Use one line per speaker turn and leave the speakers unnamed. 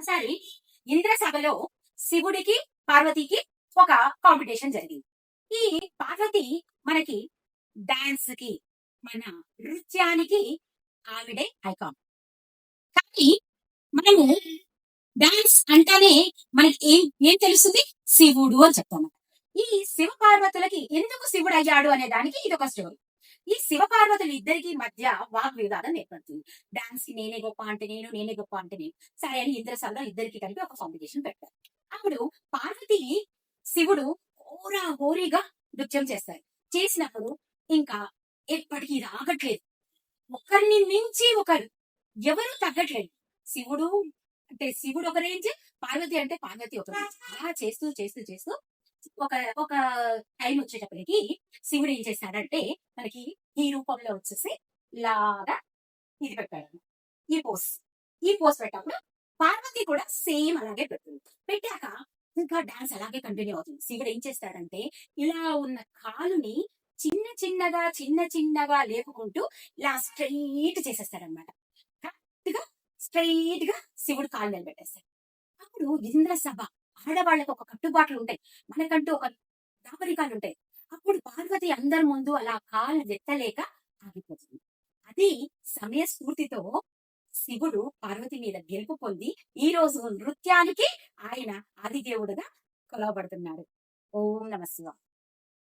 ఒకసారి ఇంద్ర సభలో శివుడికి పార్వతికి ఒక కాంపిటీషన్ జరిగింది. ఈ పార్వతి మనకి డాన్స్ కి మన నృత్యానికి ఆవిడే ఐకాన్. కానీ మనము డాన్స్ అంటానే మనకి ఏం ఏం తెలుస్తుంది? శివుడు అని చెప్తాము. ఈ శివ పార్వతులకి ఎందుకు శివుడు అయ్యాడు అనే దానికి ఇది ఒక స్టోరీ. ఈ శివ పార్వతులు ఇద్దరికి మధ్య వాగ్వివాదం ఏర్పడుతుంది. డాన్స్ కి నేనే గొప్ప అంటే నేను, నేనే గొప్ప అంటే నేను. సరే అని ఇంద్రసభలో ఇద్దరికి కలిపి ఒక కాంపిటీషన్ పెట్టారు. అప్పుడు పార్వతి శివుడు హోరా హోరీగా నృత్యం చేస్తారు. చేసినప్పుడు ఇంకా ఎప్పటికీ ఇది ఆగట్లేదు. ఒకరిని మించి ఒకరు ఎవరు తగ్గట్లేదు. శివుడు అంటే శివుడు ఒక రేంజ్, పార్వతి అంటే పార్వతి ఒక రేంజ్. అలా చేస్తూ చేస్తూ చేస్తూ ఒక ఒక టైం వచ్చేటప్పటికి శివుడు ఏం చేశాడంటే మనకి ఈ రూపంలో వచ్చేసి లాగా ఇది పెట్టాడు. ఈ పోస్ ఈ పోస్ పెట్టినప్పుడు పార్వతి కూడా సేమ్ అలాగే పెడుతుంది. పెట్టాక ఇంకా డాన్స్ అలాగే కంటిన్యూ అవుతుంది. శివుడు ఏం చేస్తాడంటే ఇలా ఉన్న కాలుని చిన్న చిన్నగా చిన్న చిన్నగా లేపుకుంటూ ఇలా స్ట్రైట్ చేసేస్తాడనమాట. కరెక్ట్ గా స్ట్రైట్ గా శివుడు కాలు నిలబెట్టేస్తాడు. అప్పుడు ఇంద్ర సభ ఆడవాళ్ళకి ఒక కట్టుబాట్లు ఉంటాయి, మనకంటూ ఒక దాపరికాలు ఉంటాయి. అప్పుడు పార్వతి అందరి ముందు అలా కాలు ఎత్తలేక ఆగిపోతుంది. అది సమయస్ఫూర్తితో శివుడు పార్వతి మీద గెలుపు పొంది ఈ రోజు నృత్యానికి ఆయన ఆదిదేవుడుగా కొలవబడుతున్నాడు. ఓం నమ శివాయ.